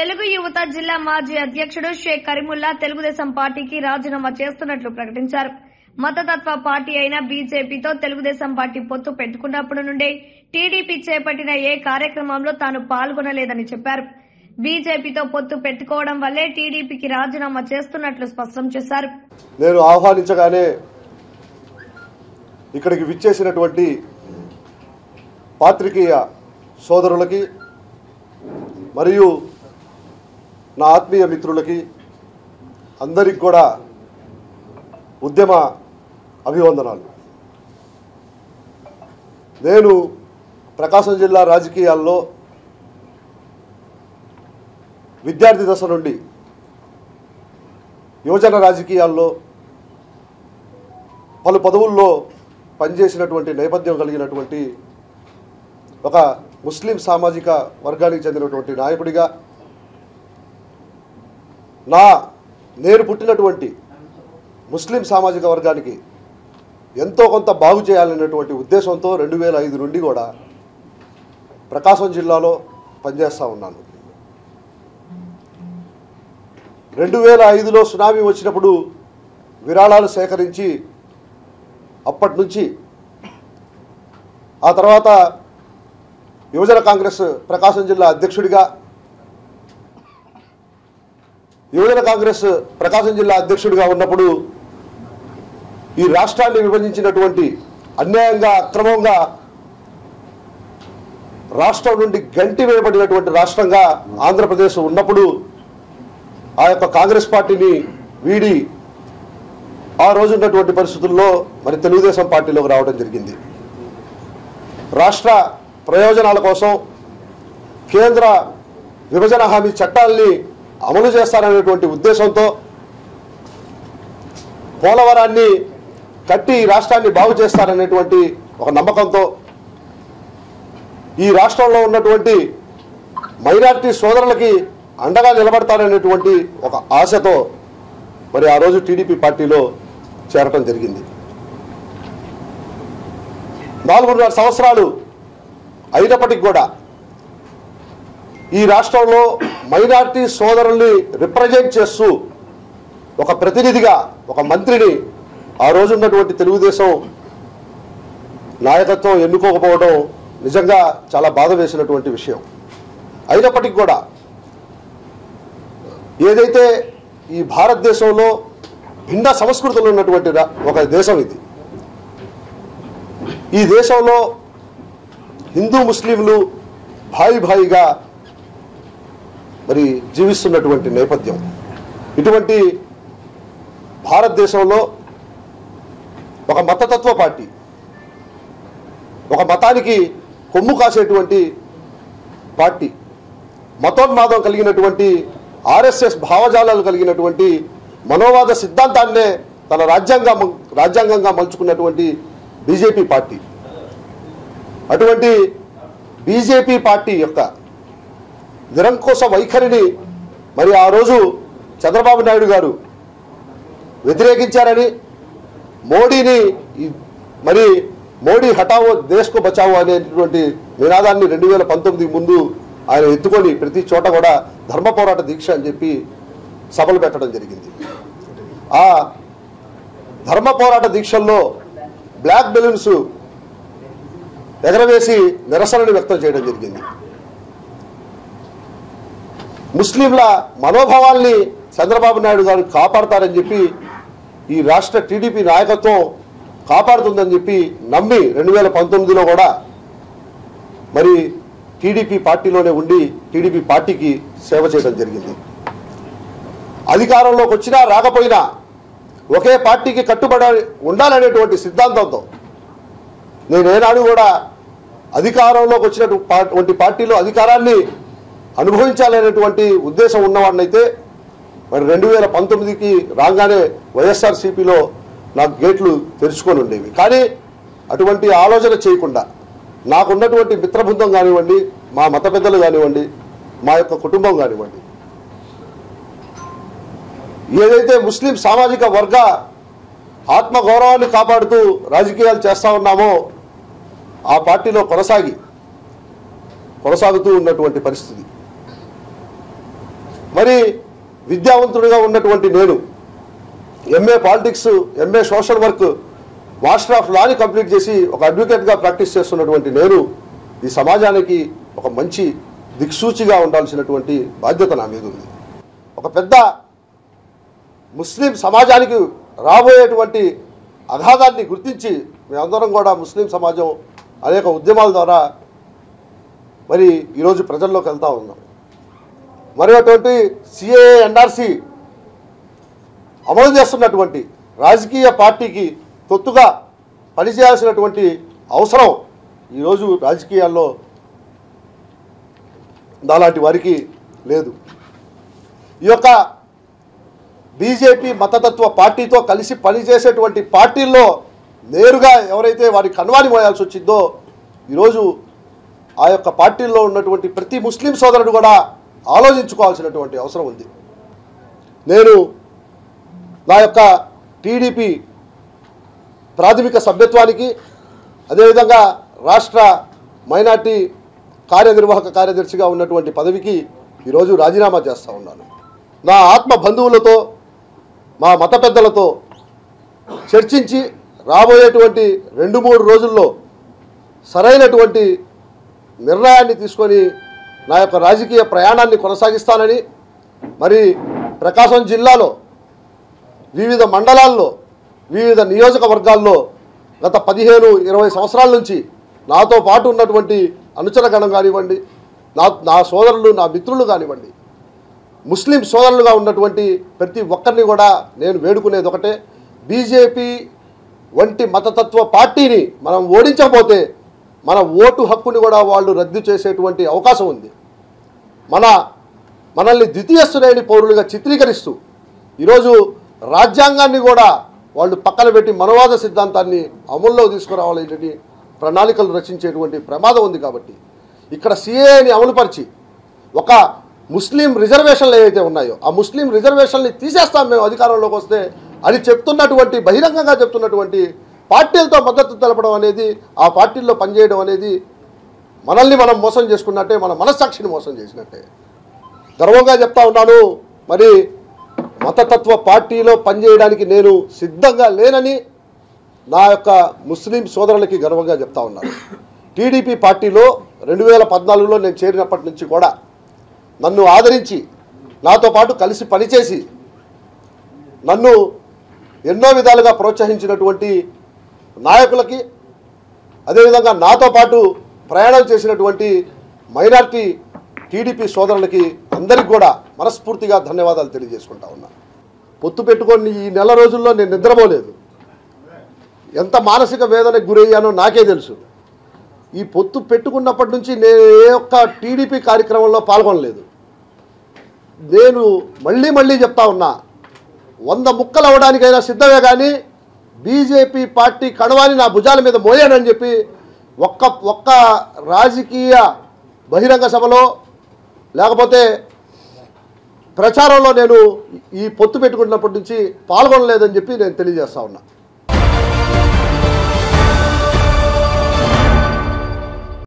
తెలుగు యువత జిల్లా మాజీ అధ్యక్షుడు షేక్ కరీముల్లా తెలుగుదేశం పార్టీకి రాజీనామా చేస్తున్నట్లు ప్రకటించారు. మతతత్వ పార్టీ అయిన బీజేపీతో తెలుగుదేశం పార్టీ పొత్తు పెట్టుకున్నప్పటి నుండే టీడీపీ చేపట్టిన ఏ కార్యక్రమంలో తాను పాల్గొనలేదని చెప్పారు. బీజేపీతో పొత్తు పెట్టుకోవడం వల్లే టీడీపీకి రాజీనామా చేస్తున్నట్లు స్పష్టం చేశారు. నేను ఆహ్వానించగానే ఇక్కడికి విచ్చేసినటువంటి పాత్రికేయ సోదరులకి మరియు నా ఆత్మీయ మిత్రులకి అందరికి కూడా ఉద్యమ అభివందనాలు. నేను ప్రకాశం జిల్లా రాజకీయాల్లో విద్యార్థి దశ నుండి యువజన రాజకీయాల్లో పలు పదవుల్లో పనిచేసినటువంటి నేపథ్యం కలిగినటువంటి ఒక ముస్లిం సామాజిక వర్గానికి చెందినటువంటి నాయకుడిగా నేను పుట్టినటువంటి ముస్లిం సామాజిక వర్గానికి ఎంతో కొంత బాగు చేయాలనేటువంటి ఉద్దేశంతో 2005 నుండి కూడా ప్రకాశం జిల్లాలో పనిచేస్తూ ఉన్నాను. 2005లో సునామీ వచ్చినప్పుడు విరాళాలు సేకరించి అప్పటి నుంచి ఆ తర్వాత యువజన కాంగ్రెస్ ప్రకాశం జిల్లా అధ్యక్షుడిగా ఉన్నప్పుడు ఈ రాష్ట్రాన్ని విభజించినటువంటి అన్యాయంగా అక్రమంగా రాష్ట్రం నుండి గంటి వేయబడినటువంటి రాష్ట్రంగా ఆంధ్రప్రదేశ్ ఉన్నప్పుడు ఆ యొక్క కాంగ్రెస్ పార్టీని వీడి ఆ రోజు ఉన్నటువంటి పరిస్థితుల్లో మరి తెలుగుదేశం పార్టీలోకి రావడం జరిగింది. రాష్ట్ర ప్రయోజనాల కోసం కేంద్ర విభజన హామీ చట్టాలని అమలు చేస్తారనేటువంటి ఉద్దేశంతో పోలవరాన్ని కట్టి రాష్ట్రాన్ని బాగు చేస్తారనేటువంటి ఒక నమ్మకంతో ఈ రాష్ట్రంలో ఉన్నటువంటి మైనారిటీ సోదరులకి అండగా నిలబడతారనేటువంటి ఒక ఆశతో మరి ఆ రోజు టీడీపీ పార్టీలో చేరటం జరిగింది. 4.5 సంవత్సరాలు అయినప్పటికీ కూడా ఈ రాష్ట్రంలో మైనారిటీ సోదరుల్ని రిప్రజెంట్ చేస్తూ ఒక ప్రతినిధిగా ఒక మంత్రిని ఆ రోజు ఉన్నటువంటి తెలుగుదేశం నాయకత్వం ఎన్నుకోకపోవడం నిజంగా చాలా బాధ వేసినటువంటి విషయం. అయినప్పటికీ కూడా ఏదైతే ఈ భారతదేశంలో భిన్న సంస్కృతులు ఉన్నటువంటి ఒక దేశం ఇది. ఈ దేశంలో హిందూ ముస్లింలు భాయిగా మరి జీవిస్తున్నటువంటి నేపథ్యం. ఇటువంటి భారతదేశంలో ఒక మతతత్వ పార్టీ, ఒక మతానికి కొమ్ము కాసేటువంటి పార్టీ, మతోన్మాదం కలిగినటువంటి ఆర్ఎస్ఎస్ భావజాలాలు కలిగినటువంటి మనోవాద సిద్ధాంతాన్నే తన రాజ్యాంగంగా మలుచుకున్నటువంటి బీజేపీ పార్టీ. అటువంటి బీజేపీ పార్టీ యొక్క నిరంకుశ వైఖరిని మరి ఆ రోజు చంద్రబాబు నాయుడు గారు వ్యతిరేకించారని మోడీ హటావో దేశ్ కో బచావో అనేటువంటి నినాదాన్ని 2019 ముందు ఆయన ఎత్తుకొని ప్రతి చోట కూడా ధర్మ పోరాట దీక్ష అని చెప్పి సభలు పెట్టడం జరిగింది. ఆ ధర్మ పోరాట దీక్షల్లో బ్లాక్ బెలూన్స్ ఎగరవేసి నిరసనని వ్యక్తం చేయడం జరిగింది. ముస్లింల మనోభావాల్ని చంద్రబాబు నాయుడు గారు కాపాడతారని చెప్పి ఈ రాష్ట్ర టీడీపీ నాయకత్వం కాపాడుతుందని చెప్పి నమ్మి 2019లో కూడా మరి టీడీపీ పార్టీలోనే ఉండి టీడీపీ పార్టీకి సేవ చేయడం జరిగింది. అధికారంలోకి వచ్చినా రాకపోయినా ఒకే పార్టీకి కట్టుబడి ఉండాలనేటువంటి సిద్ధాంతంతో నేను ఏనాడు కూడా అధికారంలోకి వచ్చినటువంటి పార్టీలో అధికారాన్ని అనుభవించాలనేటువంటి ఉద్దేశం ఉన్నవాడినైతే మరి 2019కి రాగానే వైఎస్ఆర్సీపీలో నాకు గేట్లు తెరుచుకొని ఉండేవి. కానీ అటువంటి ఆలోచన చేయకుండా నాకున్నటువంటి మిత్రబృందం కానివ్వండి, మా మత పెద్దలు కానివ్వండి, మా యొక్క కుటుంబం కానివ్వండి, ఏదైతే ముస్లిం సామాజిక వర్గ ఆత్మగౌరవాన్ని కాపాడుతూ రాజకీయాలు చేస్తూ ఉన్నామో ఆ పార్టీలో కొనసాగుతూ ఉన్నటువంటి పరిస్థితి. మరి విద్యావంతుడిగా ఉన్నటువంటి నేను MA politics, MA social work, master of లాని కంప్లీట్ చేసి ఒక అడ్వకేట్గా ప్రాక్టీస్ చేస్తున్నటువంటి నేను ఈ సమాజానికి ఒక మంచి దిక్సూచిగా ఉండాల్సినటువంటి బాధ్యత నా మీద ఉంది. ఒక పెద్ద ముస్లిం సమాజానికి రాబోయేటువంటి అగాధాన్ని గుర్తించి మేమందరం కూడా ముస్లిం సమాజం అనేక ఉద్యమాల ద్వారా మరి ఈరోజు ప్రజల్లోకి వెళ్తూ ఉన్నాం. మరి అటువంటి సిఏఏ, ఎన్ఆర్సి అమలు చేస్తున్నటువంటి రాజకీయ పార్టీకి తొత్తుగా పనిచేయాల్సినటువంటి అవసరం ఈరోజు రాజకీయాల్లో నాలాంటి వారికి లేదు. ఈ యొక్క బీజేపీ మతతత్వ పార్టీతో కలిసి పనిచేసేటువంటి పార్టీల్లో నేరుగా ఎవరైతే వారి కన్వాని మోయాల్సి వచ్చిందో ఈరోజు ఆ యొక్క పార్టీల్లో ఉన్నటువంటి ప్రతి ముస్లిం సోదరుడు కూడా ఆలోచించుకోవాల్సినటువంటి అవసరం ఉంది. నేను నా యొక్క టీడీపీ ప్రాథమిక సభ్యత్వానికి, అదేవిధంగా రాష్ట్ర మైనార్టీ కార్యనిర్వాహక కార్యదర్శిగా ఉన్నటువంటి పదవికి ఈరోజు రాజీనామా చేస్తూ ఉన్నాను. నా ఆత్మ బంధువులతో, మా మత పెద్దలతో చర్చించి రాబోయేటువంటి 2-3 రోజుల్లో సరైనటువంటి నిర్ణయాన్ని తీసుకొని నా యొక్క రాజకీయ ప్రయాణాన్ని కొనసాగిస్తానని, మరి ప్రకాశం జిల్లాలో వివిధ మండలాల్లో, వివిధ నియోజకవర్గాల్లో గత 15-20 సంవత్సరాల నుంచి నాతో పాటు ఉన్నటువంటి అనుచరగణం కానివ్వండి, నా సోదరులు, నా మిత్రులు కానివ్వండి, ముస్లిం సోదరులుగా ఉన్నటువంటి ప్రతి ఒక్కరిని కూడా నేను వేడుకునేది ఒకటే, బీజేపీ వంటి మతతత్వ పార్టీని మనం ఓడించకపోతే మన ఓటు హక్కుని కూడా వాళ్ళు రద్దు చేసేటువంటి అవకాశం ఉంది. మనల్ని ద్వితీయ శ్రేణి పౌరులుగా చిత్రీకరిస్తూ ఈరోజు రాజ్యాంగాన్ని కూడా వాళ్ళు పక్కన పెట్టి మనవాద సిద్ధాంతాన్ని అమల్లో తీసుకురావాలని ప్రణాళికలు రచించేటువంటి ప్రమాదం ఉంది. కాబట్టి ఇక్కడ సిఏని అమలుపరిచి ఒక ముస్లిం రిజర్వేషన్లు ఏవైతే ఉన్నాయో ఆ ముస్లిం రిజర్వేషన్ని తీసేస్తాం మేము అధికారంలోకి వస్తే అని చెప్తున్నటువంటి, బహిరంగంగా చెప్తున్నటువంటి పార్టీలతో మద్దతు తెలపడం అనేది, ఆ పార్టీల్లో పనిచేయడం అనేది మనల్ని మనం మోసం చేసుకున్నట్టే, మన మనస్సాక్షిని మోసం చేసినట్టే. గర్వంగా చెప్తా ఉన్నాను, మరి మతతత్వ పార్టీలో పనిచేయడానికి నేను సిద్ధంగా లేనని నా యొక్క ముస్లిం సోదరులకి గర్వంగా చెప్తా ఉన్నాను. టీడీపీ పార్టీలో 2014లో నేను చేరినప్పటి నుంచి కూడా నన్ను ఆదరించి, నాతో పాటు కలిసి పనిచేసి, నన్ను ఎన్నో విధాలుగా ప్రోత్సహించినటువంటి నాయకులకి, అదేవిధంగా నాతో పాటు ప్రయాణం చేసినటువంటి మైనార్టీ టీడీపీ సోదరులకి అందరికీ కూడా మనస్ఫూర్తిగా ధన్యవాదాలు తెలియజేసుకుంటా ఉన్నా. పొత్తు పెట్టుకొని ఈ నెల రోజుల్లో నేను నిద్రపోలేదు. ఎంత మానసిక వేదనకు గురయ్యానో నాకే తెలుసు. ఈ పొత్తు పెట్టుకున్నప్పటి నుంచి నేను ఏ ఒక్క టీడీపీ కార్యక్రమంలో పాల్గొనలేదు. నేను మళ్ళీ చెప్తా ఉన్నా, 100 ముక్కలు అవ్వడానికైనా సిద్ధమే, కానీ బీజేపీ పార్టీ కణవాని నా భుజాల మీద మోయానని చెప్పి ఒక్క రాజకీయ బహిరంగ సభలో లేకపోతే ప్రచారంలో నేను ఈ పొత్తు పెట్టుకున్నప్పటి నుంచి పాల్గొనలేదని చెప్పి నేను తెలియజేస్తా ఉన్నా.